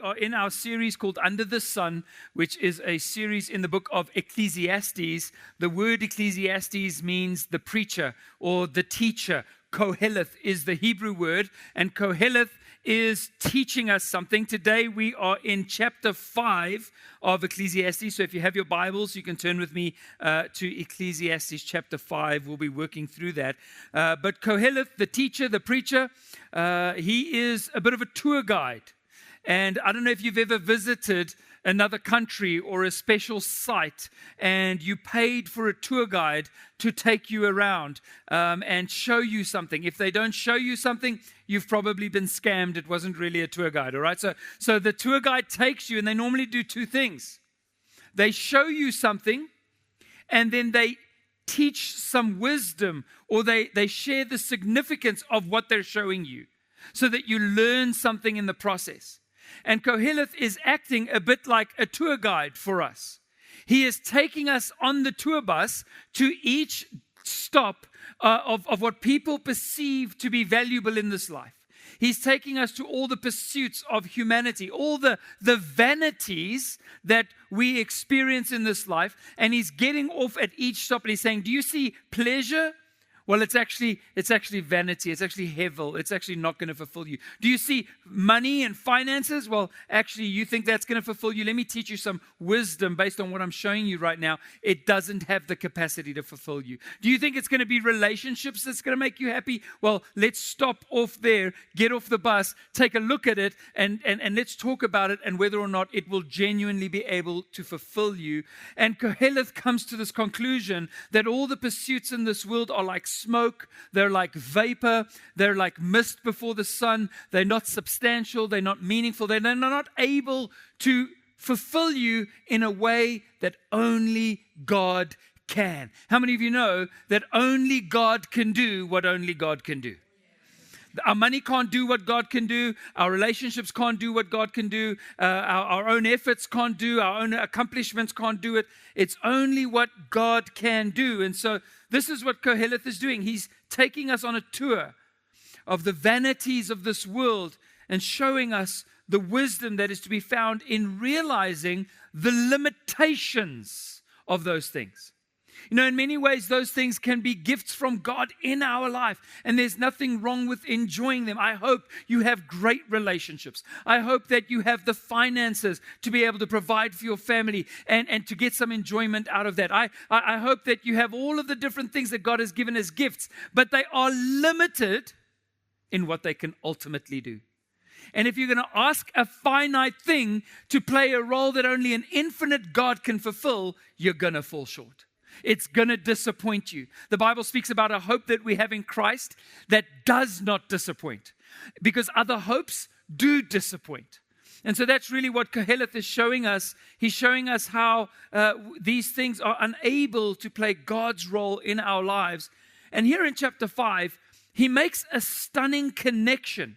are in our series called Under the Sun, which is a series in the book of Ecclesiastes. The word Ecclesiastes means the preacher or the teacher. Koheleth is the Hebrew word, and Koheleth is teaching us something. Today we are in chapter 5 of Ecclesiastes. So if you have your Bibles, you can turn with me to Ecclesiastes chapter 5. We'll be working through that. But Koheleth, the teacher, the preacher, he is a bit of a tour guide. And I don't know if you've ever visited another country or a special site and you paid for a tour guide to take you around and show you something. If they don't show you something, you've probably been scammed. It wasn't really a tour guide, all right? So the tour guide takes you, and they normally do two things. They show you something, and then they teach some wisdom, or they share the significance of what they're showing you so that you learn something in the process. And Koheleth is acting a bit like a tour guide for us. He is taking us on the tour bus to each stop of what people perceive to be valuable in this life. He's taking us to all the pursuits of humanity, all the vanities that we experience in this life. And he's getting off at each stop and he's saying, do you see pleasure? Well, it's actually vanity. It's actually hevel. It's actually not going to fulfill you. Do you see money and finances? Well, actually, you think that's going to fulfill you. Let me teach you some wisdom based on what I'm showing you right now. It doesn't have the capacity to fulfill you. Do you think it's going to be relationships that's going to make you happy? Well, let's stop off there, get off the bus, take a look at it, and let's talk about it and whether or not it will genuinely be able to fulfill you. And Koheleth comes to this conclusion that all the pursuits in this world are like smoke, they're like vapor, they're like mist before the sun, they're not substantial, they're not meaningful, they're not able to fulfill you in a way that only God can. How many of you know that only God can do what only God can do? Our money can't do what God can do. Our relationships can't do what God can do. Our own efforts can't do. Our own accomplishments can't do it. It's only what God can do. And so this is what Koheleth is doing. He's taking us on a tour of the vanities of this world and showing us the wisdom that is to be found in realizing the limitations of those things. You know, in many ways, those things can be gifts from God in our life, and there's nothing wrong with enjoying them. I hope you have great relationships. I hope that you have the finances to be able to provide for your family and to get some enjoyment out of that. I hope that you have all of the different things that God has given as gifts, but they are limited in what they can ultimately do. And if you're going to ask a finite thing to play a role that only an infinite God can fulfill, you're going to fall short. It's going to disappoint you. The Bible speaks about a hope that we have in Christ that does not disappoint, because other hopes do disappoint. And so that's really what Koheleth is showing us. He's showing us how these things are unable to play God's role in our lives. And here in chapter 5, he makes a stunning connection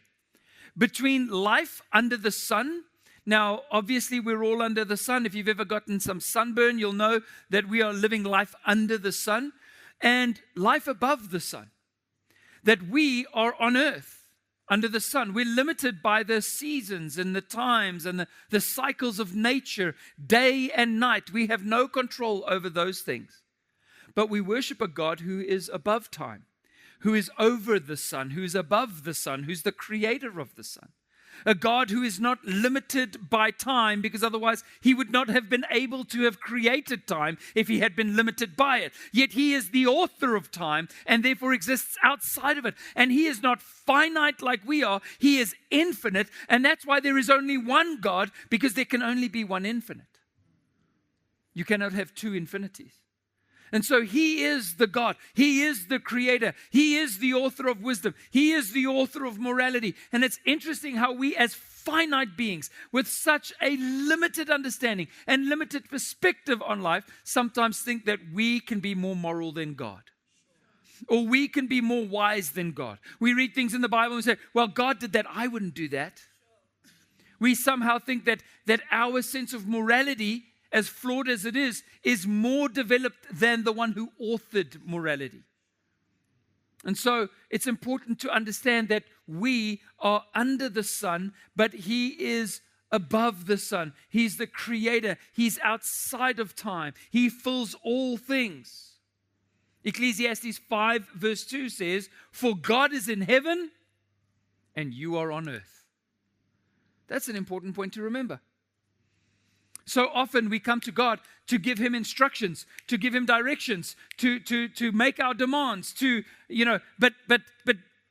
between life under the sun. Now, obviously, we're all under the sun. If you've ever gotten some sunburn, you'll know that we are living life under the sun and life above the sun. That we are on earth under the sun. We're limited by the seasons and the times and the cycles of nature, day and night. We have no control over those things. But we worship a God who is above time, who is over the sun, who is above the sun, who's the creator of the sun. A God who is not limited by time, because otherwise he would not have been able to have created time if he had been limited by it. Yet he is the author of time and therefore exists outside of it. And he is not finite like we are. He is infinite. And that's why there is only one God, because there can only be one infinite. You cannot have two infinities. And so he is the God. He is the creator. He is the author of wisdom. He is the author of morality. And it's interesting how we as finite beings with such a limited understanding and limited perspective on life sometimes think that we can be more moral than God. Or we can be more wise than God. We read things in the Bible and say, well, God did that. I wouldn't do that. We somehow think that our sense of morality, as flawed as it is more developed than the one who authored morality. And so it's important to understand that we are under the sun, but he is above the sun. He's the creator. He's outside of time. He fills all things. Ecclesiastes 5 verse 2 says, "For God is in heaven and you are on earth." That's an important point to remember. So often we come to God to give him instructions, to give him directions, to make our demands, but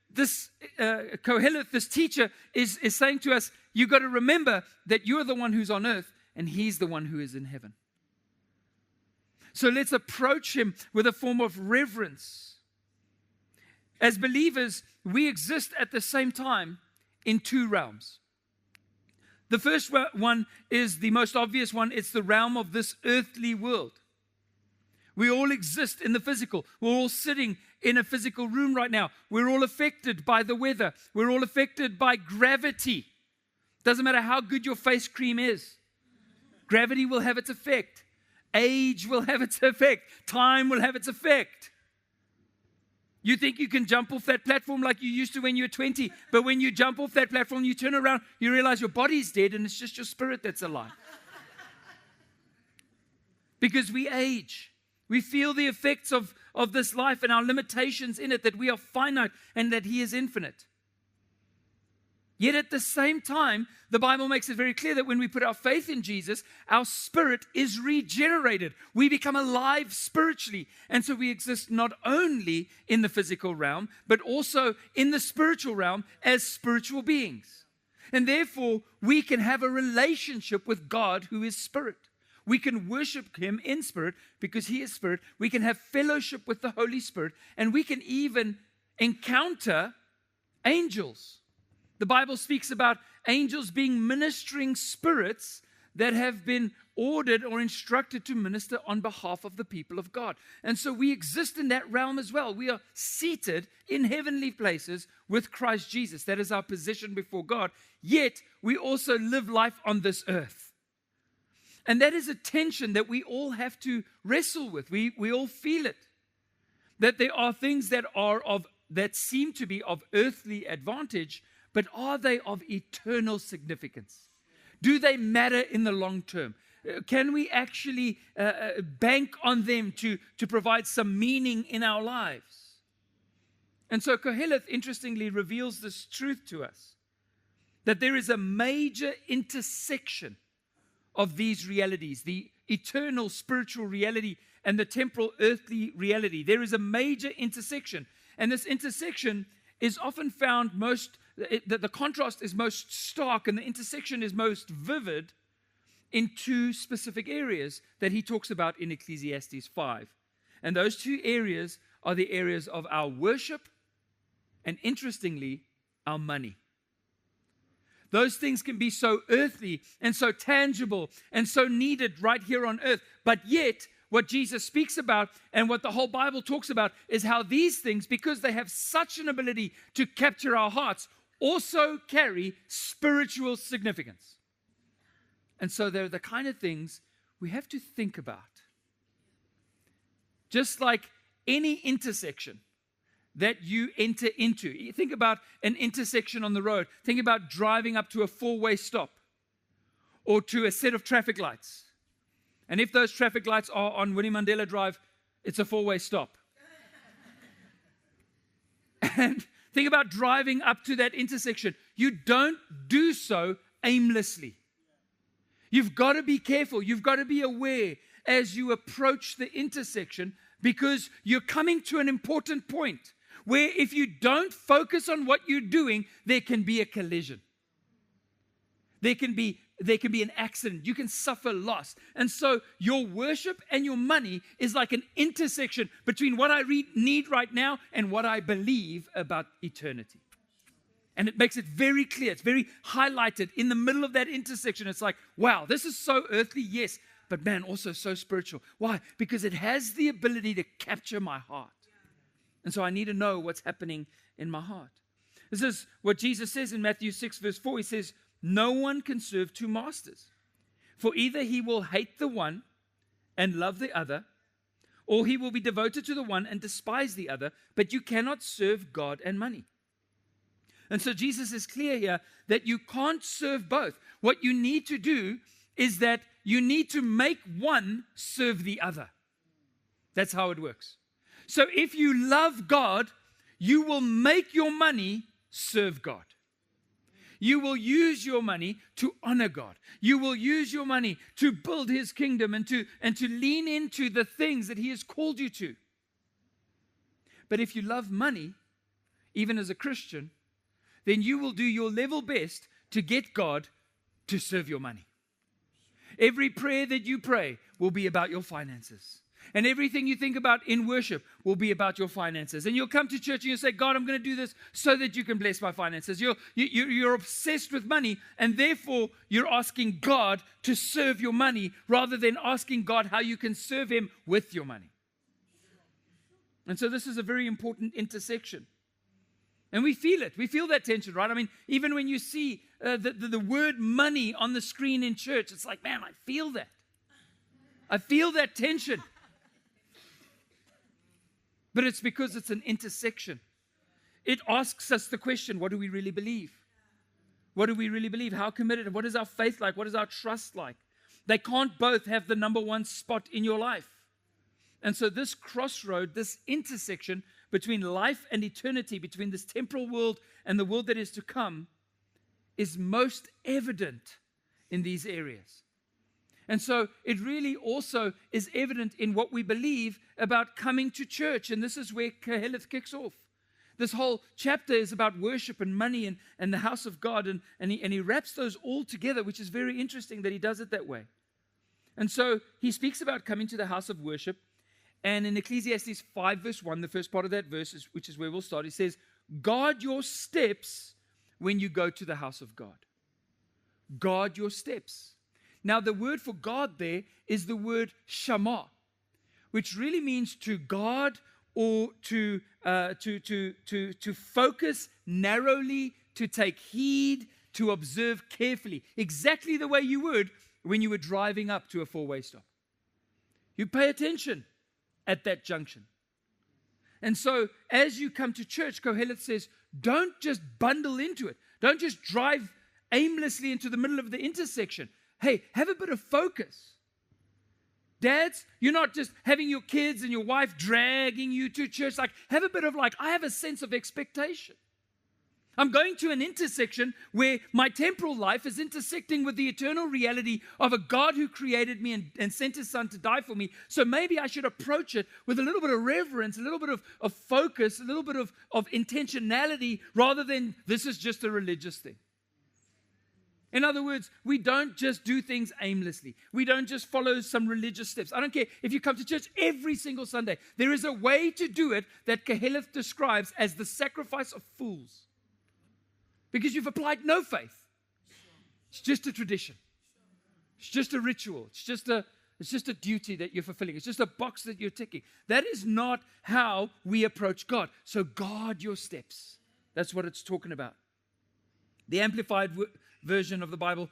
this Koheleth, this teacher, is saying to us, you've got to remember that you're the one who's on earth and he's the one who is in heaven. So let's approach him with a form of reverence. As believers, we exist at the same time in two realms. The first one is the most obvious one. It's the realm of this earthly world. We all exist in the physical. We're all sitting in a physical room right now. We're all affected by the weather. We're all affected by gravity. Doesn't matter how good your face cream is. Gravity will have its effect. Age will have its effect. Time will have its effect. You think you can jump off that platform like you used to when you were 20, but when you jump off that platform, you turn around, you realize your body's dead and it's just your spirit that's alive. Because we age. We feel the effects of this life and our limitations in it, that we are finite and that he is infinite. Yet at the same time, the Bible makes it very clear that when we put our faith in Jesus, our spirit is regenerated. We become alive spiritually. And so we exist not only in the physical realm, but also in the spiritual realm as spiritual beings. And therefore, we can have a relationship with God who is spirit. We can worship him in spirit because he is spirit. We can have fellowship with the Holy Spirit. And we can even encounter angels. The Bible speaks about angels being ministering spirits that have been ordered or instructed to minister on behalf of the people of God. And so we exist in that realm as well. We are seated in heavenly places with Christ Jesus. That is our position before God. Yet we also live life on this earth. And that is a tension that we all have to wrestle with. We all feel it. That there are things that seem to be of earthly advantage, but are they of eternal significance? Do they matter in the long term? Can we actually bank on them to provide some meaning in our lives? And so Koheleth, interestingly, reveals this truth to us, that there is a major intersection of these realities, the eternal spiritual reality and the temporal earthly reality. There is a major intersection. And this intersection is often found the contrast is most stark and the intersection is most vivid in two specific areas that he talks about in Ecclesiastes 5. And those two areas are the areas of our worship and, interestingly, our money. Those things can be so earthly and so tangible and so needed right here on earth, but yet what Jesus speaks about and what the whole Bible talks about is how these things, because they have such an ability to capture our hearts, also carry spiritual significance. And so they're the kind of things we have to think about. Just like any intersection that you enter into. You think about an intersection on the road. Think about driving up to a four-way stop or to a set of traffic lights. And if those traffic lights are on Winnie Mandela Drive, it's a four-way stop. And think about driving up to that intersection. You don't do so aimlessly. You've got to be careful. You've got to be aware as you approach the intersection, because you're coming to an important point where if you don't focus on what you're doing, there can be a collision. There can be an accident. You can suffer loss. And so your worship and your money is like an intersection between what I need right now and what I believe about eternity. And it makes it very clear. It's very highlighted in the middle of that intersection. It's like, wow, this is so earthly, yes, but man, also so spiritual. Why? Because it has the ability to capture my heart. And so I need to know what's happening in my heart. This is what Jesus says in Matthew 6, verse 4. He says, no one can serve two masters, for either he will hate the one and love the other, or he will be devoted to the one and despise the other, but you cannot serve God and money. And so Jesus is clear here that you can't serve both. what you need to do is that you need to make one serve the other. That's how it works. So if you love God, you will make your money serve God. You will use your money to honor God. You will use your money to build His kingdom and to lean into the things that He has called you to. But if you love money, even as a Christian, then you will do your level best to get God to serve your money. Every prayer that you pray will be about your finances. And everything you think about in worship will be about your finances. And you'll come to church and you'll say, God, I'm going to do this so that you can bless my finances. You're obsessed with money, and therefore you're asking God to serve your money rather than asking God how you can serve Him with your money. And so this is a very important intersection. And we feel it. We feel that tension, right? I mean, even when you see the word money on the screen in church, it's like, man, I feel that. I feel that tension. But it's because it's an intersection. It asks us the question, what do we really believe? What do we really believe? How committed? What is our faith like? What is our trust like? They can't both have the number one spot in your life. And so this crossroad, this intersection between life and eternity, between this temporal world and the world that is to come, is most evident in these areas. And so it really also is evident in what we believe about coming to church. And this is where Koheleth kicks off. This whole chapter is about worship and money and the house of God. And he wraps those all together, which is very interesting that he does it that way. And so he speaks about coming to the house of worship. And in Ecclesiastes 5 verse 1, the first part of that verse, which is where we'll start, he says, guard your steps when you go to the house of God. Guard your steps. Now, the word for guard there is the word shama, which really means to guard or to focus narrowly, to take heed, to observe carefully, exactly the way you would when you were driving up to a four-way stop. You pay attention at that junction. And so, as you come to church, Koheleth says, don't just bundle into it. Don't just drive aimlessly into the middle of the intersection. Hey, have a bit of focus. Dads, you're not just having your kids and your wife dragging you to church. Like, have a bit of I have a sense of expectation. I'm going to an intersection where my temporal life is intersecting with the eternal reality of a God who created me and sent His Son to die for me. So maybe I should approach it with a little bit of reverence, a little bit of focus, a little bit of intentionality, rather than this is just a religious thing. In other words, we don't just do things aimlessly. We don't just follow some religious steps. I don't care if you come to church every single Sunday. There is a way to do it that Koheleth describes as the sacrifice of fools. Because you've applied no faith. It's just a tradition. It's just a ritual. It's just a duty that you're fulfilling. It's just a box that you're ticking. That is not how we approach God. So guard your steps. That's what it's talking about. The Amplified version of the Bible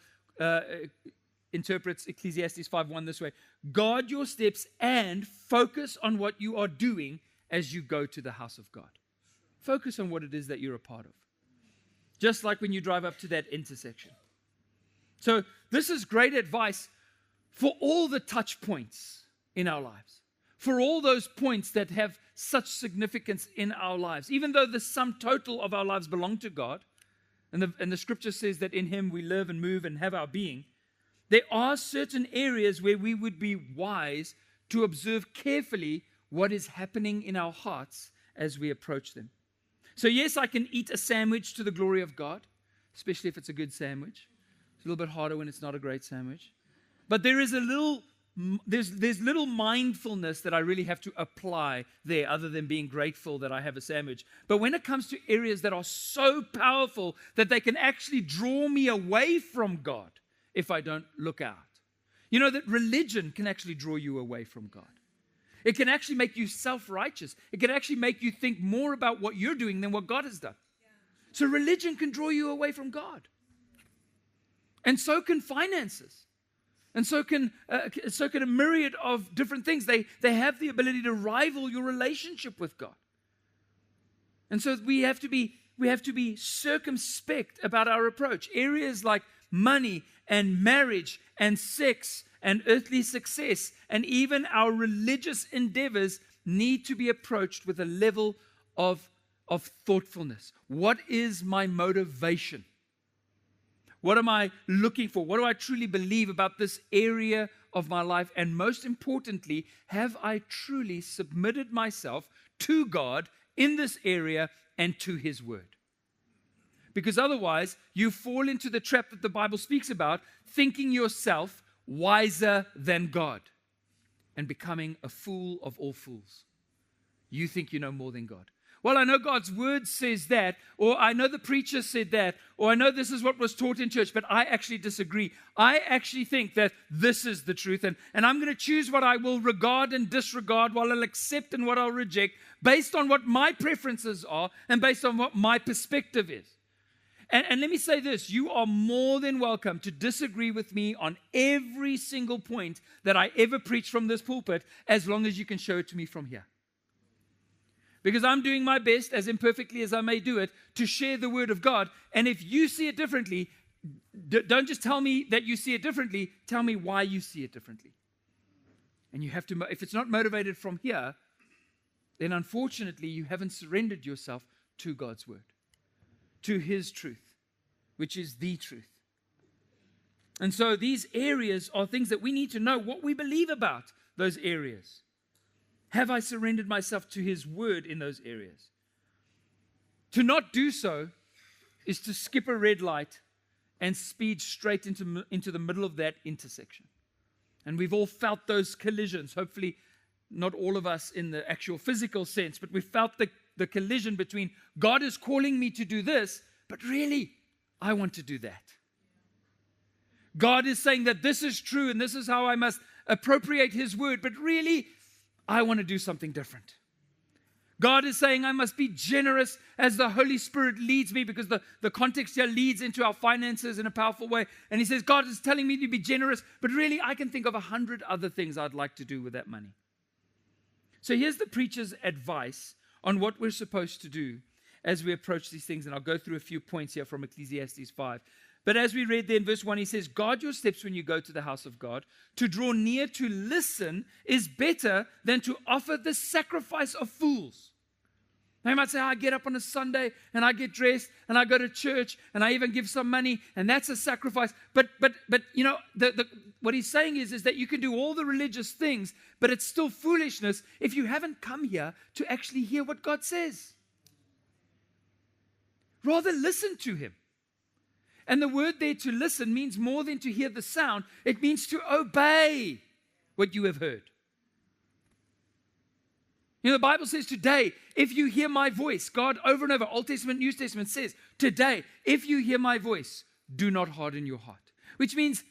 interprets Ecclesiastes 5:1 this way. Guard your steps and focus on what you are doing as you go to the house of God. Focus on what it is that you're a part of. Just like when you drive up to that intersection. So this is great advice for all the touch points in our lives. For all those points that have such significance in our lives. Even though the sum total of our lives belong to God, and the scripture says that in Him we live and move and have our being, there are certain areas where we would be wise to observe carefully what is happening in our hearts as we approach them. So yes, I can eat a sandwich to the glory of God, especially if it's a good sandwich. It's a little bit harder when it's not a great sandwich. But there is there's little mindfulness that I really have to apply there, other than being grateful that I have a sandwich. But when it comes to areas that are so powerful that they can actually draw me away from God if I don't look out. You know that religion can actually draw you away from God. It can actually make you self-righteous. It can actually make you think more about what you're doing than what God has done. So religion can draw you away from God. And so can finances. And so can a myriad of different things. They have the ability to rival your relationship with God. And so we have to be circumspect about our approach. Areas like money and marriage and sex and earthly success and even our religious endeavors need to be approached with a level of thoughtfulness. What is my motivation? What am I looking for? What do I truly believe about this area of my life? And most importantly, have I truly submitted myself to God in this area and to His Word? Because otherwise, you fall into the trap that the Bible speaks about, thinking yourself wiser than God and becoming a fool of all fools. You think you know more than God. Well, I know God's word says that, or I know the preacher said that, or I know this is what was taught in church, but I actually disagree. I actually think that this is the truth, and I'm going to choose what I will regard and disregard, what I'll accept and what I'll reject, based on what my preferences are and based on what my perspective is. And let me say this, you are more than welcome to disagree with me on every single point that I ever preach from this pulpit, as long as you can show it to me from here. Because I'm doing my best, as imperfectly as I may do it, to share the word of God. And if you see it differently, don't just tell me that you see it differently, tell me why you see it differently. And you have to, if it's not motivated from here, then unfortunately you haven't surrendered yourself to God's word, to His truth, which is the truth. And so these areas are things that we need to know what we believe about those areas. Have I surrendered myself to His word in those areas? To not do so is to skip a red light and speed straight into the middle of that intersection. And we've all felt those collisions. Hopefully, not all of us in the actual physical sense, but we felt the collision between God is calling me to do this, but really, I want to do that. God is saying that this is true and this is how I must appropriate His word, but really, I want to do something different. God is saying I must be generous as the Holy Spirit leads me, because the context here leads into our finances in a powerful way. And He says, God is telling me to be generous, but really I can think of 100 other things I'd like to do with that money. So here's the preacher's advice on what we're supposed to do as we approach these things. And I'll go through a few points here from Ecclesiastes 5. But as we read there in verse 1, he says, guard your steps when you go to the house of God. To draw near to listen is better than to offer the sacrifice of fools. Now you might say, I get up on a Sunday and I get dressed and I go to church and I even give some money and that's a sacrifice. But you know, what he's saying is that you can do all the religious things, but it's still foolishness if you haven't come here to actually hear what God says. Rather listen to Him. And the word there, to listen, means more than to hear the sound. It means to obey what you have heard. You know, the Bible says today, if you hear my voice, God over and over, Old Testament, New Testament says, today, if you hear my voice, do not harden your heart. Which means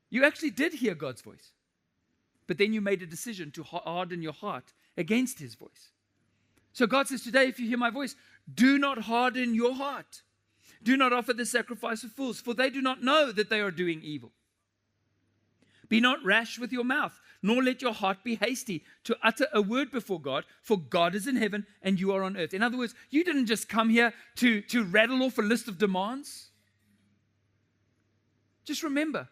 you actually did hear God's voice. But then you made a decision to harden your heart against His voice. So God says today, if you hear my voice, do not harden your heart. Do not offer the sacrifice of fools, for they do not know that they are doing evil. Be not rash with your mouth, nor let your heart be hasty to utter a word before God, for God is in heaven and you are on earth. In other words, you didn't just come here to rattle off a list of demands. Just remember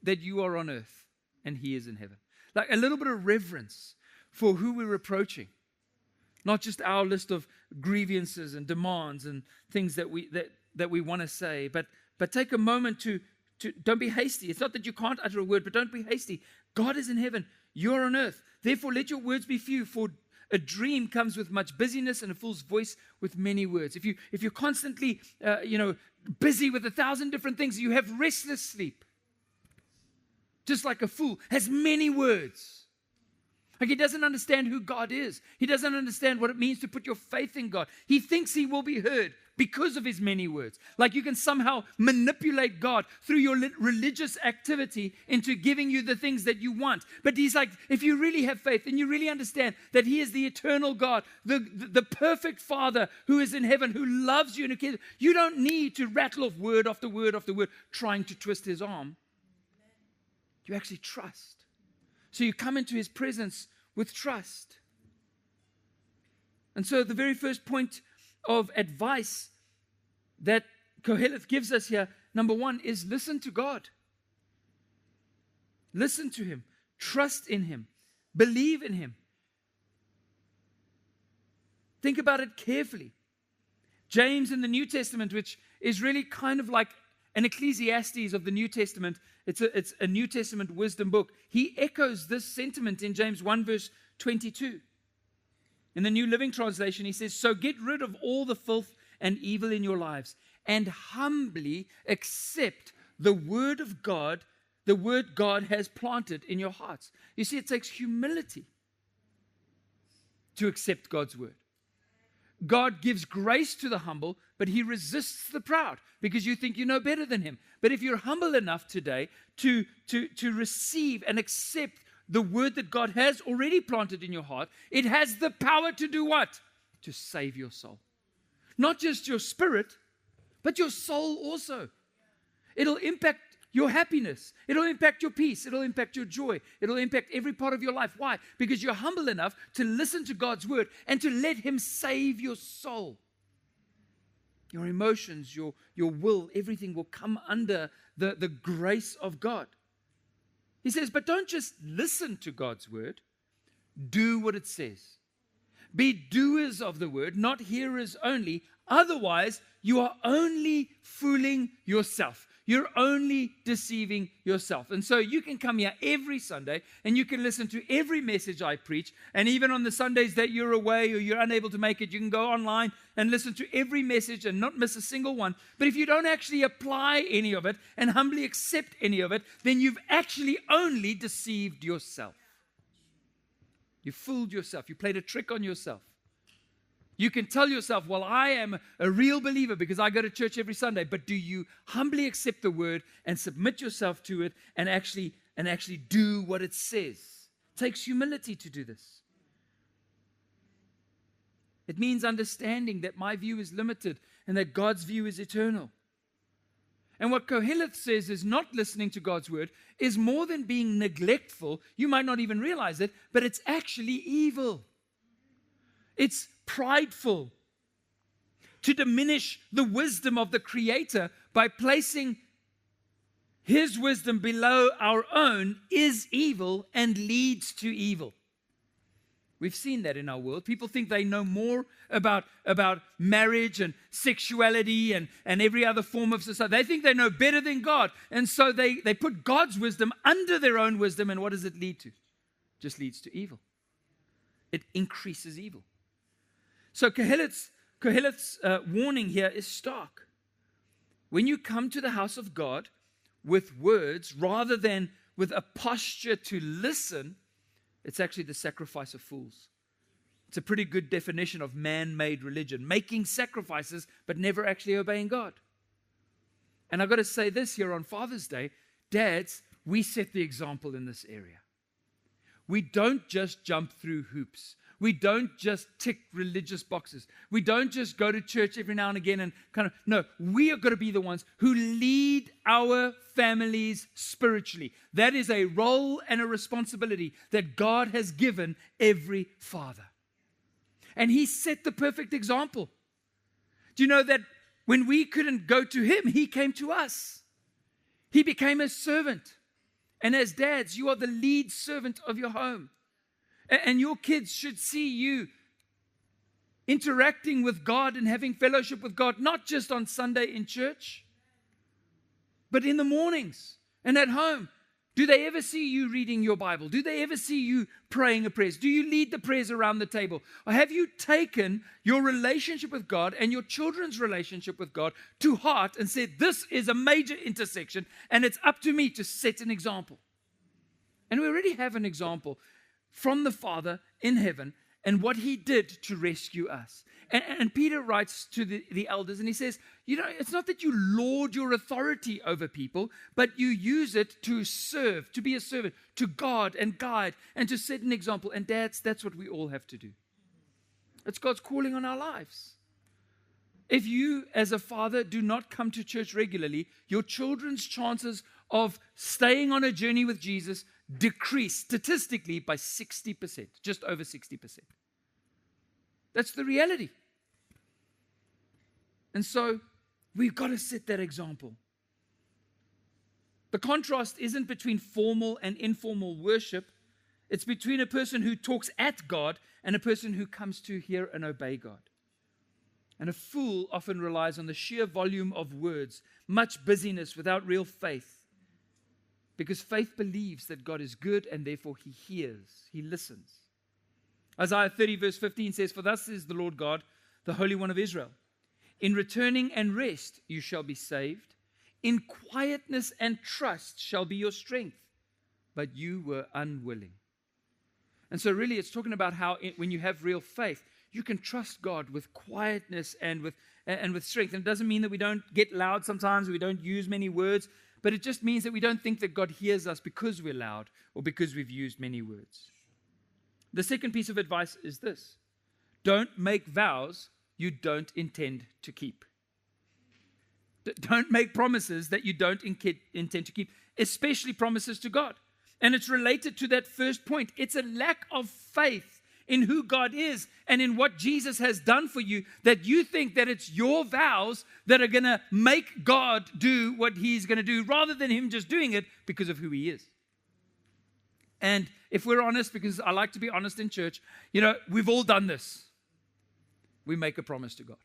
that you are on earth and He is in heaven. Like a little bit of reverence for who we're approaching. Not just our list of grievances and demands and things that we want to say, but take a moment to don't be hasty. It's not that you can't utter a word, but don't be hasty. God is in heaven. You're on earth. Therefore, let your words be few, for a dream comes with much busyness and a fool's voice with many words. If you're constantly busy with 1,000 different things, you have restless sleep. Just like a fool has many words. Like he doesn't understand who God is. He doesn't understand what it means to put your faith in God. He thinks he will be heard because of his many words. Like you can somehow manipulate God through your religious activity into giving you the things that you want. But he's like, if you really have faith and you really understand that he is the eternal God, the perfect Father who is in heaven, who loves you and who cares, you don't need to rattle off word after word after word trying to twist his arm. You actually trust. So you come into his presence with trust. And so the very first point of advice that Koheleth gives us here number one, is listen to God. Listen to Him. Trust in Him. Believe in Him. Think about it carefully. James in the New Testament, which is really kind of like an Ecclesiastes of the New Testament. It's a New Testament wisdom book. He echoes this sentiment in James 1 verse 22. In the New Living Translation, he says, "So get rid of all the filth and evil in your lives and humbly accept the word of God, the word God has planted in your hearts." You see, it takes humility to accept God's word. God gives grace to the humble, but He resists the proud because you think you know better than Him. But if you're humble enough today to receive and accept the word that God has already planted in your heart, it has the power to do what? To save your soul. Not just your spirit, but your soul also. It'll impact your happiness. It'll impact your peace. It'll impact your joy. It'll impact every part of your life. Why? Because you're humble enough to listen to God's word and to let Him save your soul. Your emotions, your will, everything will come under the grace of God. He says, but don't just listen to God's word. Do what it says. Be doers of the word, not hearers only. Otherwise, you are only fooling yourself. You're only deceiving yourself. And so you can come here every Sunday and you can listen to every message I preach. And even on the Sundays that you're away or you're unable to make it, you can go online and listen to every message and not miss a single one. But if you don't actually apply any of it and humbly accept any of it, then you've actually only deceived yourself. You fooled yourself. You played a trick on yourself. You can tell yourself, well, I am a real believer because I go to church every Sunday. But do you humbly accept the word and submit yourself to it and actually do what it says? It takes humility to do this. It means understanding that my view is limited and that God's view is eternal. And what Koheleth says is not listening to God's word is more than being neglectful. You might not even realize it, but it's actually evil. It's prideful. To diminish the wisdom of the Creator by placing His wisdom below our own is evil and leads to evil. We've seen that in our world. People think they know more about marriage and sexuality and every other form of society. They think they know better than God. And so they put God's wisdom under their own wisdom. And what does it lead to? It just leads to evil. It increases evil. So Koheleth's warning here is stark. When you come to the house of God with words rather than with a posture to listen, it's actually the sacrifice of fools. It's a pretty good definition of man-made religion, making sacrifices but never actually obeying God. And I've got to say this here on Father's Day, dads, we set the example in this area. We don't just jump through hoops. We don't just tick religious boxes. We don't just go to church every now and again and no, we are going to be the ones who lead our families spiritually. That is a role and a responsibility that God has given every father. And He set the perfect example. Do you know that when we couldn't go to Him, He came to us? He became a servant. And as dads, you are the lead servant of your home. And your kids should see you interacting with God and having fellowship with God, not just on Sunday in church, but in the mornings and at home. Do they ever see you reading your Bible? Do they ever see you praying a prayer? Do you lead the prayers around the table? Or have you taken your relationship with God and your children's relationship with God to heart and said, this is a major intersection and it's up to me to set an example? And we already have an example from the Father in heaven and what He did to rescue us. And Peter writes to the elders and he says, it's not that you lord your authority over people, but you use it to serve, to be a servant, to guard and guide and to set an example. And dads, that's what we all have to do. It's God's calling on our lives. If you as a father do not come to church regularly, your children's chances of staying on a journey with Jesus decrease statistically by 60%, just over 60%. That's the reality. And so we've got to set that example. The contrast isn't between formal and informal worship. It's between a person who talks at God and a person who comes to hear and obey God. And a fool often relies on the sheer volume of words, much busyness without real faith. Because faith believes that God is good and therefore he hears, he listens. Isaiah 30 verse 15 says, "For thus says the Lord God, the Holy One of Israel, in returning and rest you shall be saved. In quietness and trust shall be your strength, but you were unwilling." And so really it's talking about how when you have real faith, you can trust God with quietness and with strength. And it doesn't mean that we don't get loud sometimes, we don't use many words, but it just means that we don't think that God hears us because we're loud or because we've used many words. The second piece of advice is this: don't make vows you don't intend to keep. Don't make promises that you don't intend to keep, especially promises to God. And it's related to that first point. It's a lack of faith in who God is and in what Jesus has done for you, that you think that it's your vows that are going to make God do what he's going to do, rather than him just doing it because of who he is. And if we're honest, because I like to be honest in church, we've all done this. We make a promise to God.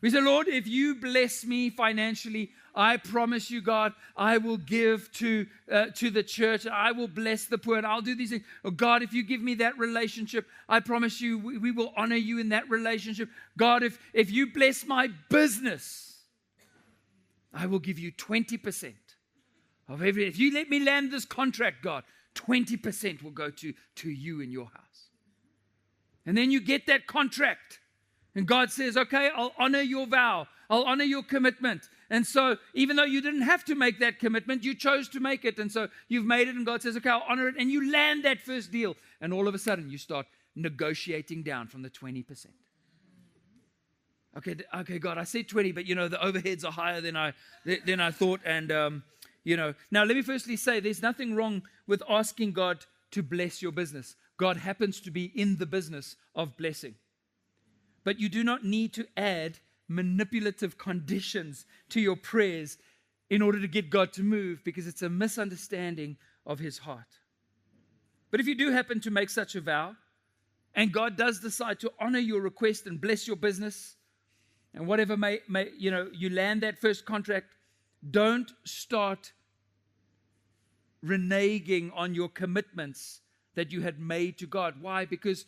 We say, "Lord, if you bless me financially, I promise you, God, I will give to the church. I will bless the poor, and I'll do these things. Oh, God, if you give me that relationship, I promise you we will honor you in that relationship. God, if you bless my business, I will give you 20% of everything. If you let me land this contract, God, 20% will go to you in your house." And then you get that contract. And God says, "Okay, I'll honor your vow. I'll honor your commitment." And so even though you didn't have to make that commitment, you chose to make it. And so you've made it, and God says, "Okay, I'll honor it." And you land that first deal. And all of a sudden you start negotiating down from the 20%. Okay, God, I said 20, but the overheads are higher than I thought. And now let me firstly say there's nothing wrong with asking God to bless your business. God happens to be in the business of blessing. But you do not need to add manipulative conditions to your prayers in order to get God to move, because it's a misunderstanding of his heart. But if you do happen to make such a vow, and God does decide to honor your request and bless your business, and whatever you land that first contract, don't start reneging on your commitments that you had made to God. Why? Because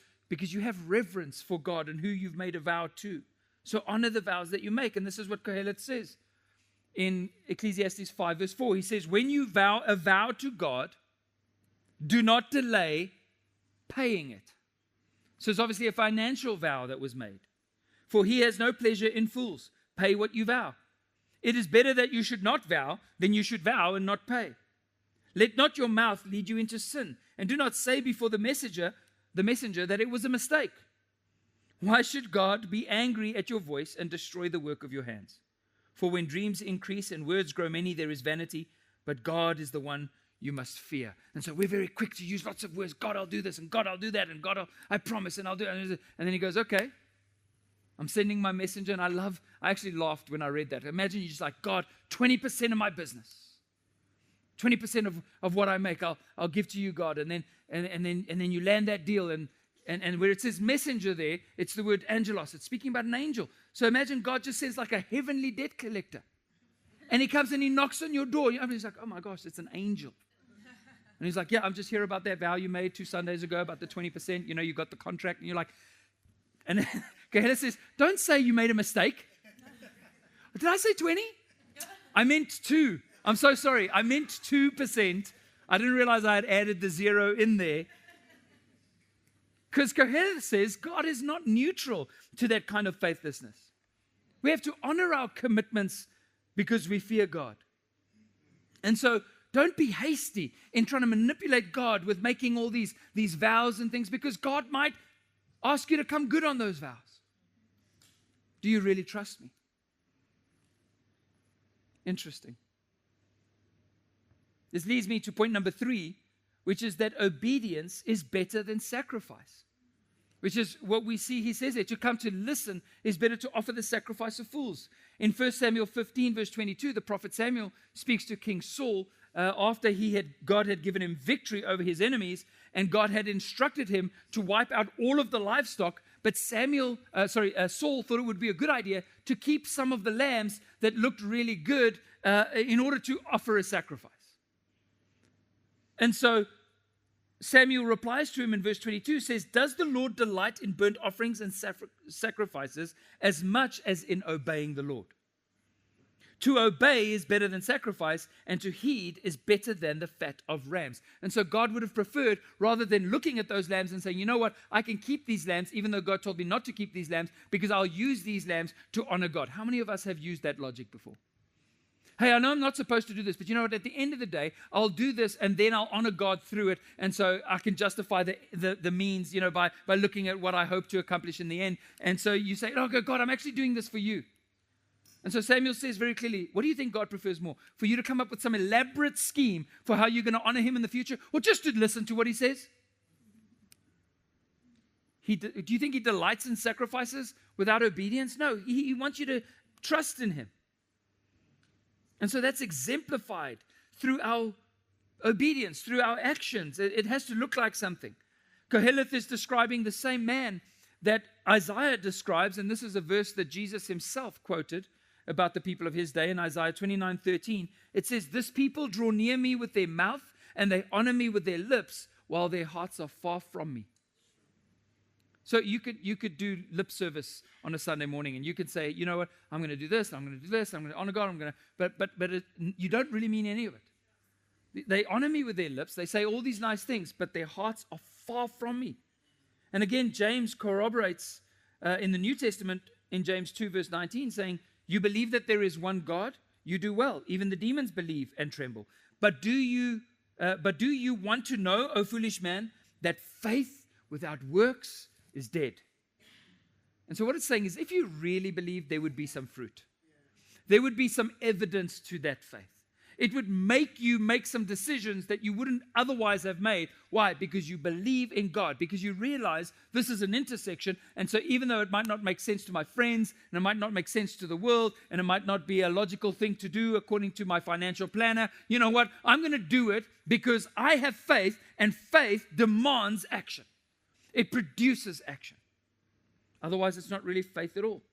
you have reverence for God and who you've made a vow to. So honor the vows that you make. And this is what Kohelet says in Ecclesiastes 5 verse 4. He says, "When you vow a vow to God, do not delay paying it." So it's obviously a financial vow that was made. "For he has no pleasure in fools. Pay what you vow. It is better that you should not vow than you should vow and not pay. Let not your mouth lead you into sin, and do not say before the messenger that it was a mistake. Why should God be angry at your voice and destroy the work of your hands? For when dreams increase and words grow many, there is vanity, but God is the one you must fear." And so we're very quick to use lots of words. "God, I'll do this, and God, I'll do that, and God, I promise, and I'll do it." And then he goes, "Okay, I'm sending my messenger." And I actually laughed when I read that. Imagine you're just like, "God, 20% of my business, 20% of what I make, I'll give to you, God." And then you land that deal, and where it says messenger there, it's the word angelos. It's speaking about an angel. So imagine God just says like a heavenly debt collector. And he comes and he knocks on your door. He's like, "Oh my gosh, it's an angel." And he's like, "Yeah, I'm just here about that vow you made 2 Sundays ago about the 20%. You got the contract." And you're like, and Kohelet says, "Don't say you made a mistake. Did I say 20? I meant 2. I'm so sorry. I meant 2%. I didn't realize I had added the 0 in there." Because Kohelet says God is not neutral to that kind of faithlessness. We have to honor our commitments because we fear God. And so don't be hasty in trying to manipulate God with making all these vows and things, because God might ask you to come good on those vows. Do you really trust me? Interesting. This leads me to point number 3, which is that obedience is better than sacrifice. Which is what we see, he says there, to come to listen is better to offer the sacrifice of fools. In 1 Samuel 15 verse 22, the prophet Samuel speaks to King Saul after God had given him victory over his enemies, and God had instructed him to wipe out all of the livestock. But Saul thought it would be a good idea to keep some of the lambs that looked really good in order to offer a sacrifice. And so Samuel replies to him in verse 22, says, "Does the Lord delight in burnt offerings and sacrifices as much as in obeying the Lord? To obey is better than sacrifice, and to heed is better than the fat of rams." And so God would have preferred, rather than looking at those lambs and saying, you know what, I can keep these lambs, even though God told me not to keep these lambs, because I'll use these lambs to honor God. How many of us have used that logic before? Hey, I know I'm not supposed to do this, but you know what? At the end of the day, I'll do this, and then I'll honor God through it. And so I can justify the means, by looking at what I hope to accomplish in the end. And so you say, "Oh, God, I'm actually doing this for you." And so Samuel says very clearly, what do you think God prefers more? For you to come up with some elaborate scheme for how you're going to honor him in the future, or just to listen to what he says? Do you think he delights in sacrifices without obedience? No, he wants you to trust in him. And so that's exemplified through our obedience, through our actions. It has to look like something. Koheleth is describing the same man that Isaiah describes, and this is a verse that Jesus himself quoted about the people of his day in Isaiah 29:13. It says, "This people draw near me with their mouth, and they honor me with their lips, while their hearts are far from me." So you could do lip service on a Sunday morning, and you could say, you know what, I'm going to do this, I'm going to do this, I'm going to honor God, but you don't really mean any of it. They honor me with their lips, they say all these nice things, but their hearts are far from me. And again, James corroborates in the New Testament, in James 2 verse 19, saying, "You believe that there is one God, you do well. Even the demons believe and tremble. But do you want to know, O foolish man, that faith without works is dead?" And so what it's saying is, if you really believe, there would be some fruit. There would be some evidence to that faith. It would make you make some decisions that you wouldn't otherwise have made. Why? Because you believe in God, because you realize this is an intersection. And so even though it might not make sense to my friends, and it might not make sense to the world, and it might not be a logical thing to do according to my financial planner, you know what? I'm going to do it because I have faith, and faith demands action. It produces action. Otherwise, it's not really faith at all.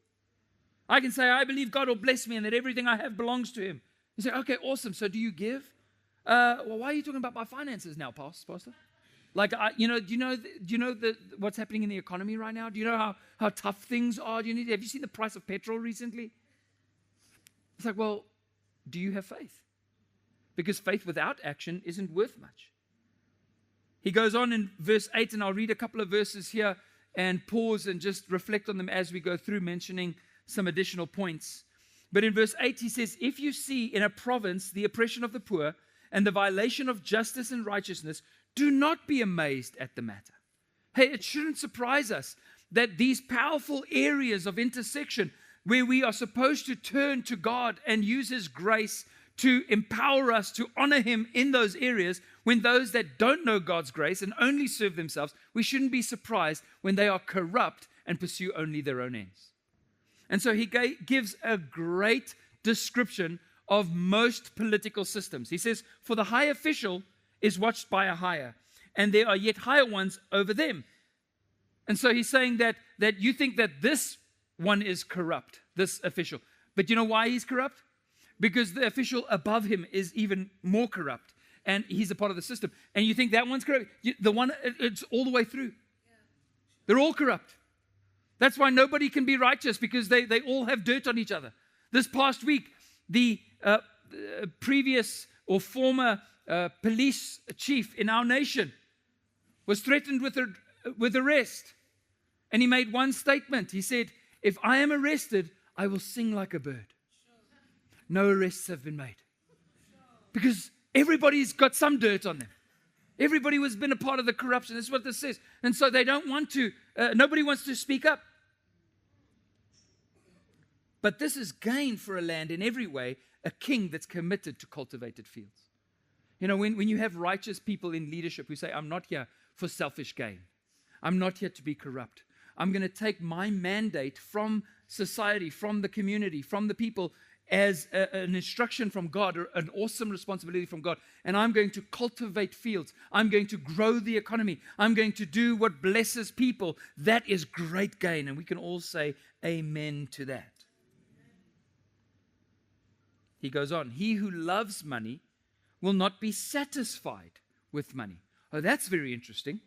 I can say, I believe God will bless me and that everything I have belongs to him. You say, okay, awesome. So do you give? Well, why are you talking about my finances now, Pastor? Like, do you know what's happening in the economy right now? Do you know how tough things are? Have you seen the price of petrol recently? It's like, well, do you have faith? Because faith without action isn't worth much. He goes on in verse 8, and I'll read a couple of verses here and pause and just reflect on them as we go through, mentioning some additional points. But in verse 8, he says, "If you see in a province the oppression of the poor and the violation of justice and righteousness, do not be amazed at the matter." Hey, it shouldn't surprise us that these powerful areas of intersection where we are supposed to turn to God and use his grace to empower us to honor him in those areas, when those that don't know God's grace and only serve themselves, we shouldn't be surprised when they are corrupt and pursue only their own ends. And so he gives a great description of most political systems. He says, "For the high official is watched by a higher, and there are yet higher ones over them." And so he's saying that you think that this one is corrupt, this official. But you know why he's corrupt? Because the official above him is even more corrupt, and he's a part of the system. And you think that one's corrupt? It's all the way through. They're all corrupt. That's why nobody can be righteous, because they all have dirt on each other. This past week, the previous or former police chief in our nation was threatened with arrest. And he made one statement. He said, "If I am arrested, I will sing like a bird." No arrests have been made, because everybody's got some dirt on them. Everybody has been a part of the corruption. That's what this says. And so they don't want to, nobody wants to speak up. But this is gain for a land in every way, a king that's committed to cultivated fields. You know, when you have righteous people in leadership who say, "I'm not here for selfish gain. I'm not here to be corrupt. I'm going to take my mandate from society, from the community, from the people, as an instruction from God, or an awesome responsibility from God, and I'm going to cultivate fields, I'm going to grow the economy, I'm going to do what blesses people, that is great gain. And we can all say amen to that. He goes on, he who loves money will not be satisfied with money. Oh, that's very interesting.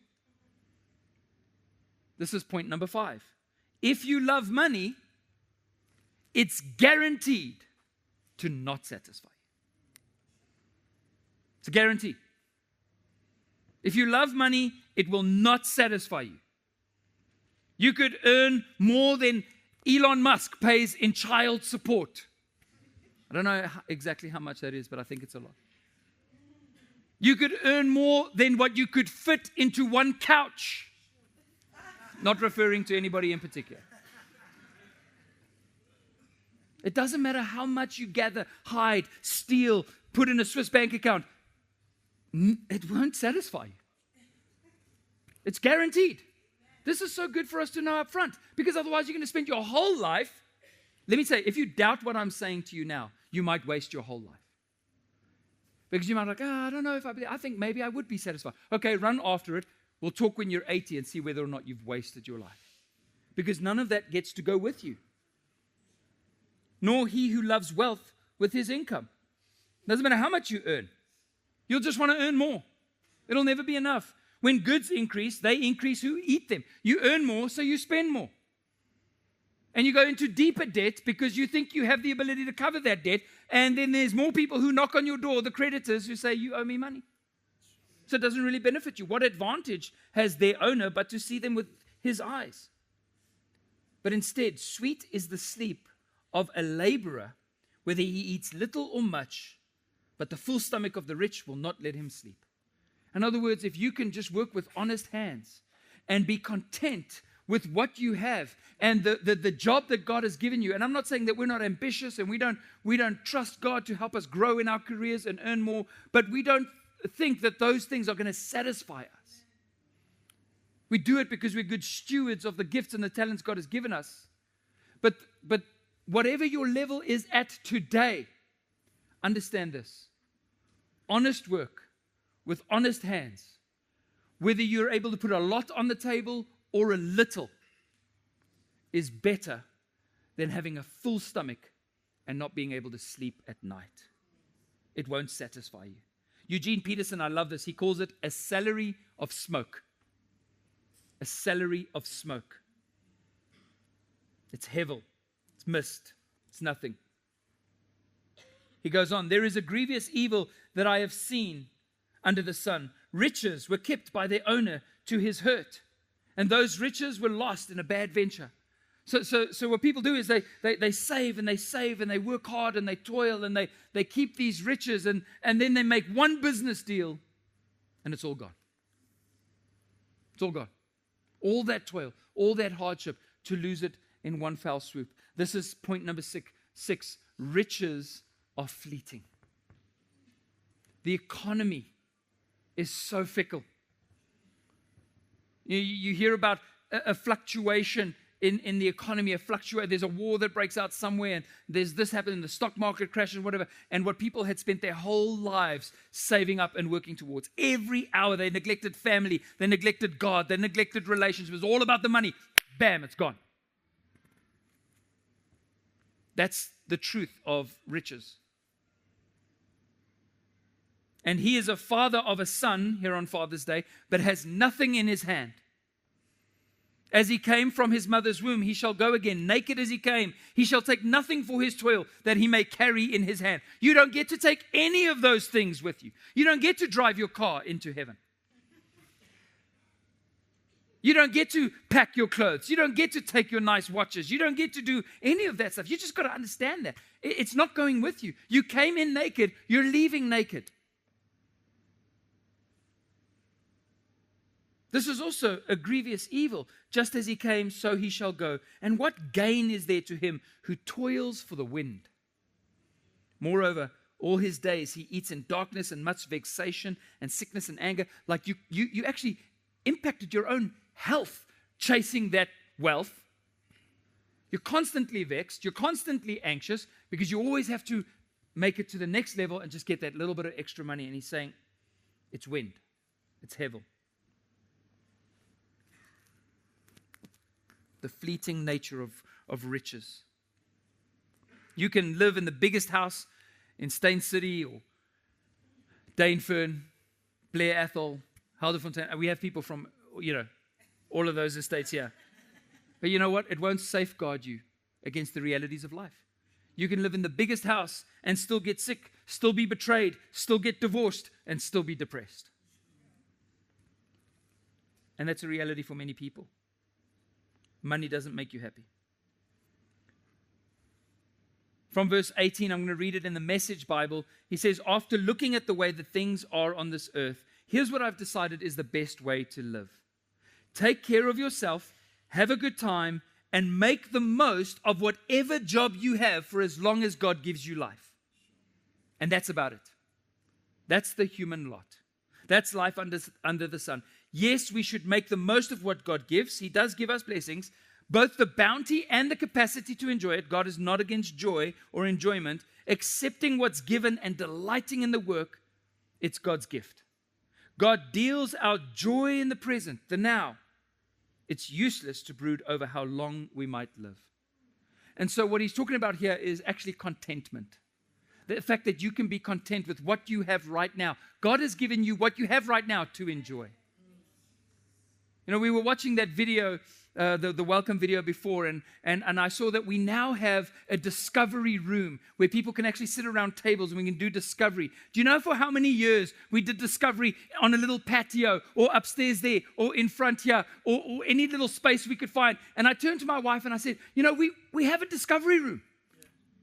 This is point number 5. If you love money, it's guaranteed to not satisfy you. It's a guarantee. If you love money, it will not satisfy you. You could earn more than Elon Musk pays in child support. I don't know exactly how much that is, but I think it's a lot. You could earn more than what you could fit into one couch. Not referring to anybody in particular. It doesn't matter how much you gather, hide, steal, put in a Swiss bank account. It won't satisfy you. It's guaranteed. This is so good for us to know up front, because otherwise you're going to spend your whole life. Let me say, if you doubt what I'm saying to you now, you might waste your whole life. Because you might be like, I don't know if I think maybe I would be satisfied. Okay, run after it. We'll talk when you're 80 and see whether or not you've wasted your life. Because none of that gets to go with you. Nor he who loves wealth with his income. Doesn't matter how much you earn. You'll just want to earn more. It'll never be enough. When goods increase, they increase who eat them. You earn more, so you spend more. And you go into deeper debt because you think you have the ability to cover that debt. And then there's more people who knock on your door, the creditors, who say, you owe me money. So it doesn't really benefit you. What advantage has their owner but to see them with his eyes? But instead, sweet is the sleep of a laborer, whether he eats little or much, but the full stomach of the rich will not let him sleep. In other words, if you can just work with honest hands and be content with what you have and the job that God has given you. And I'm not saying that we're not ambitious and we don't trust God to help us grow in our careers and earn more, but we don't think that those things are going to satisfy us. We do it because we're good stewards of the gifts and the talents God has given us. But whatever your level is at today, understand this. Honest work with honest hands, whether you're able to put a lot on the table or a little, is better than having a full stomach and not being able to sleep at night. It won't satisfy you. Eugene Peterson, I love this. He calls it a salary of smoke. A salary of smoke. It's hevel. It's mist. It's nothing. He goes on, there is a grievous evil that I have seen under the sun. Riches were kept by their owner to his hurt, and those riches were lost in a bad venture. So what people do is they save and they save and they work hard and they toil and they keep these riches and then they make one business deal and it's all gone. It's all gone. All that toil, all that hardship to lose it in one foul swoop. This is point number six. Riches are fleeting. The economy is so fickle. You hear about a fluctuation in the economy, there's a war that breaks out somewhere, and there's this happening, the stock market crashes, whatever, and what people had spent their whole lives saving up and working towards. Every hour they neglected family, they neglected God, they neglected relationships. It was all about the money. Bam, it's gone. That's the truth of riches. And he is a father of a son here on Father's Day, but has nothing in his hand. As he came from his mother's womb, he shall go again, naked as he came. He shall take nothing for his toil that he may carry in his hand. You don't get to take any of those things with you. You don't get to drive your car into heaven. You don't get to pack your clothes. You don't get to take your nice watches. You don't get to do any of that stuff. You just got to understand that. It's not going with you. You came in naked. You're leaving naked. This is also a grievous evil. Just as he came, so he shall go. And what gain is there to him who toils for the wind? Moreover, all his days he eats in darkness and much vexation and sickness and anger. Like you actually impacted your own health chasing that wealth. You're constantly vexed. You're constantly anxious because you always have to make it to the next level and just get that little bit of extra money. And he's saying, it's wind. It's hevel. The fleeting nature of riches. You can live in the biggest house in Steyn City or Dainfern, Blair Athol, Helderfontein. We have people from, all of those estates here. But you know what? It won't safeguard you against the realities of life. You can live in the biggest house and still get sick, still be betrayed, still get divorced, and still be depressed. And that's a reality for many people. Money doesn't make you happy. From verse 18, I'm going to read it in the Message Bible. He says, after looking at the way that things are on this earth, here's what I've decided is the best way to live. Take care of yourself, have a good time, and make the most of whatever job you have for as long as God gives you life. And that's about it. That's the human lot. That's life under the sun. Yes, we should make the most of what God gives. He does give us blessings, both the bounty and the capacity to enjoy it. God is not against joy or enjoyment. Accepting what's given and delighting in the work, it's God's gift. God deals out joy in the present, the now. It's useless to brood over how long we might live. And so what he's talking about here is actually contentment. The fact that you can be content with what you have right now. God has given you what you have right now to enjoy. We were watching that video, the welcome video before, and I saw that we now have a discovery room where people can actually sit around tables and we can do discovery. Do you know for how many years we did discovery on a little patio or upstairs there or in front here or any little space we could find? And I turned to my wife and I said, we have a discovery room.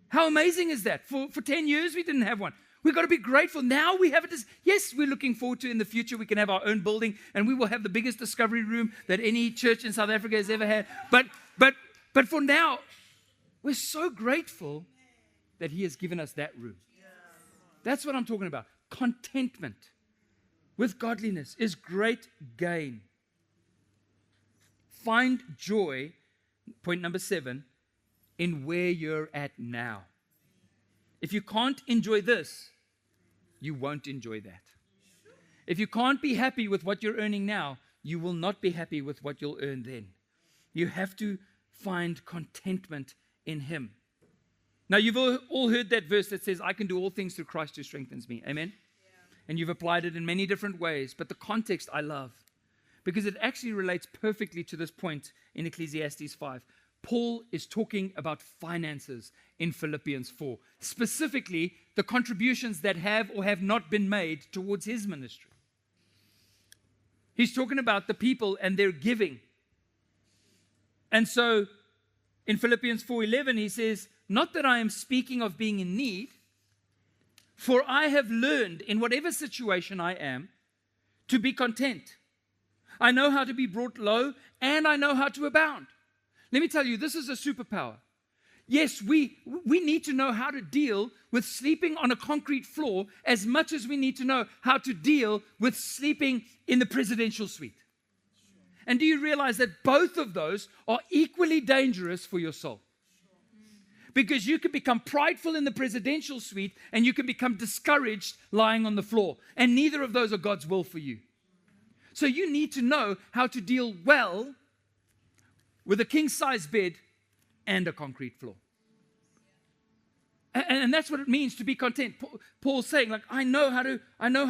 How amazing is that? For 10 years, we didn't have one. We've got to be grateful. Now we have it. Yes, we're looking forward to in the future we can have our own building and we will have the biggest discovery room that any church in South Africa has ever had. But for now, we're so grateful that He has given us that room. That's what I'm talking about. Contentment with godliness is great gain. Find joy, point number 7, in where you're at now. If you can't enjoy this, you won't enjoy that. If you can't be happy with what you're earning now, you will not be happy with what you'll earn then. You have to find contentment in Him. Now, you've all heard that verse that says, I can do all things through Christ who strengthens me. Amen? Yeah. And you've applied it in many different ways, but the context I love because it actually relates perfectly to this point in Ecclesiastes 5. Paul is talking about finances in Philippians 4, specifically the contributions that have or have not been made towards his ministry. He's talking about the people and their giving. And so in Philippians 4:11, he says, not that I am speaking of being in need, for I have learned in whatever situation I am to be content. I know how to be brought low and I know how to abound. Let me tell you, this is a superpower. Yes, we need to know how to deal with sleeping on a concrete floor as much as we need to know how to deal with sleeping in the presidential suite. And do you realize that both of those are equally dangerous for your soul? Because you can become prideful in the presidential suite and you can become discouraged lying on the floor. And neither of those are God's will for you. So you need to know how to deal well with a king-size bed and a concrete floor. And that's what it means to be content. Paul's saying, I know how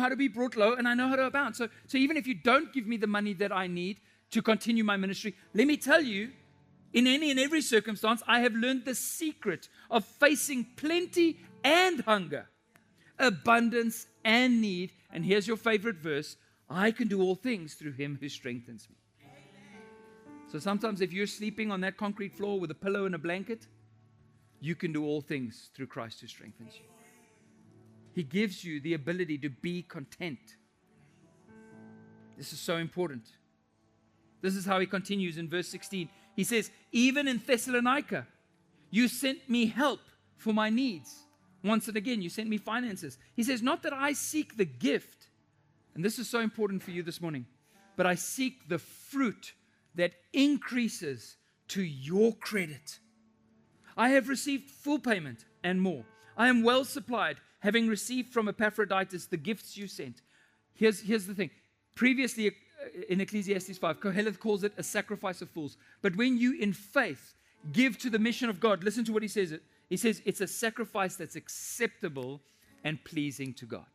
to be brought low and I know how to abound. So even if you don't give me the money that I need to continue my ministry, let me tell you, in any and every circumstance, I have learned the secret of facing plenty and hunger, abundance and need. And here's your favorite verse, I can do all things through Him who strengthens me. So sometimes if you're sleeping on that concrete floor with a pillow and a blanket, you can do all things through Christ who strengthens you. He gives you the ability to be content. This is so important. This is how he continues in verse 16. He says, even in Thessalonica, you sent me help for my needs. Once and again, you sent me finances. He says, not that I seek the gift, and this is so important for you this morning, but I seek the fruit that increases to your credit. I have received full payment and more. I am well supplied, having received from Epaphroditus the gifts you sent. Here's the thing. Previously, in Ecclesiastes 5, Koheleth calls it a sacrifice of fools. But when you, in faith, give to the mission of God, listen to what he says. He says it's a sacrifice that's acceptable and pleasing to God.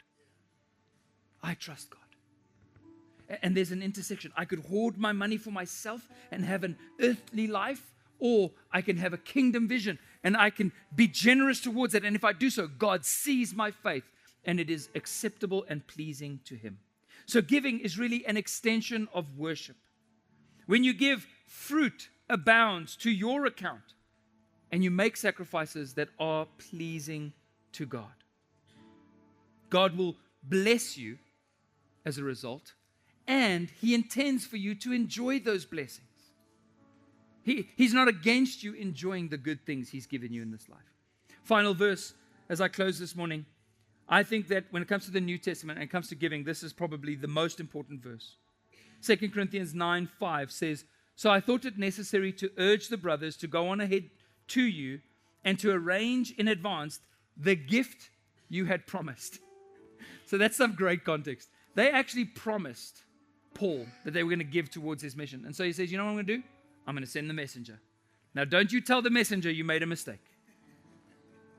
I trust God. And there's an intersection. I could hoard my money for myself and have an earthly life, or I can have a kingdom vision and I can be generous towards it. And if I do so, God sees my faith and it is acceptable and pleasing to him. So giving is really an extension of worship. When you give, fruit abounds to your account and you make sacrifices that are pleasing to God. God will bless you as a result, and he intends for you to enjoy those blessings. He's not against you enjoying the good things he's given you in this life. Final verse as I close this morning. I think that when it comes to the New Testament and it comes to giving, this is probably the most important verse. 2 Corinthians 9:5 says, "So I thought it necessary to urge the brothers to go on ahead to you and to arrange in advance the gift you had promised." So that's some great context. They actually promised Paul that they were going to give towards his mission. And so he says, you know what I'm going to do? I'm going to send the messenger. Now, don't you tell the messenger you made a mistake,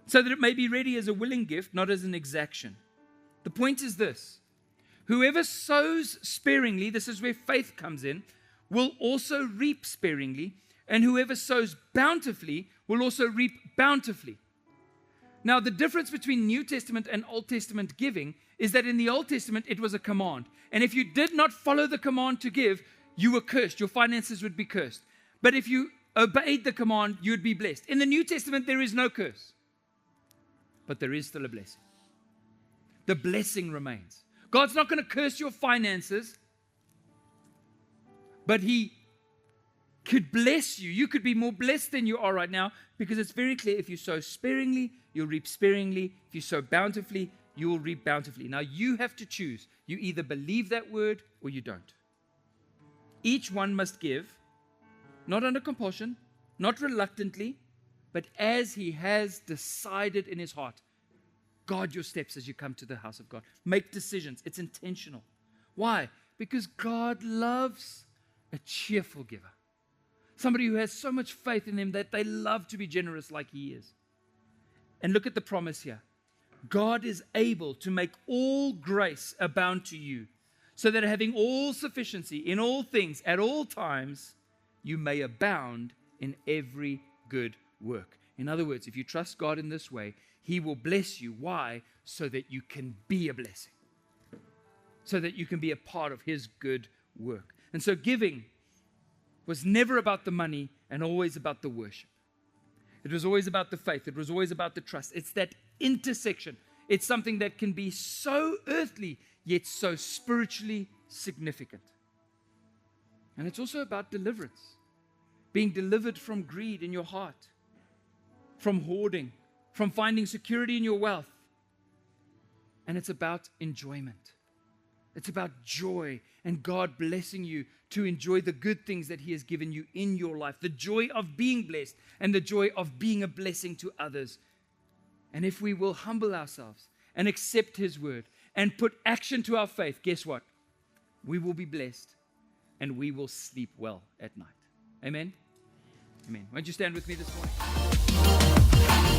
so that it may be ready as a willing gift, not as an exaction. The point is this: whoever sows sparingly, this is where faith comes in, will also reap sparingly, and whoever sows bountifully will also reap bountifully. Now, the difference between New Testament and Old Testament giving is that in the Old Testament, it was a command. And if you did not follow the command to give, you were cursed. Your finances would be cursed. But if you obeyed the command, you would be blessed. In the New Testament, there is no curse, but there is still a blessing. The blessing remains. God's not going to curse your finances, but he could bless you. You could be more blessed than you are right now, because it's very clear: if you sow sparingly, you'll reap sparingly. If you sow bountifully, you will reap bountifully. Now, you have to choose. You either believe that word or you don't. Each one must give, not under compulsion, not reluctantly, but as he has decided in his heart. Guard your steps as you come to the house of God. Make decisions. It's intentional. Why? Because God loves a cheerful giver. Somebody who has so much faith in him that they love to be generous like he is. And look at the promise here. God is able to make all grace abound to you, so that having all sufficiency in all things at all times, you may abound in every good work. In other words, if you trust God in this way, he will bless you. Why? So that you can be a blessing. So that you can be a part of his good work. And so giving was never about the money and always about the worship. It was always about the faith. It was always about the trust. It's that intersection. It's something that can be so earthly, yet so spiritually significant. And it's also about deliverance. Being delivered from greed in your heart, from hoarding, from finding security in your wealth. And it's about enjoyment. It's about joy and God blessing you to enjoy the good things that he has given you in your life. The joy of being blessed and the joy of being a blessing to others. And if we will humble ourselves and accept his word and put action to our faith, guess what? We will be blessed and we will sleep well at night. Amen? Amen. Won't you stand with me this morning?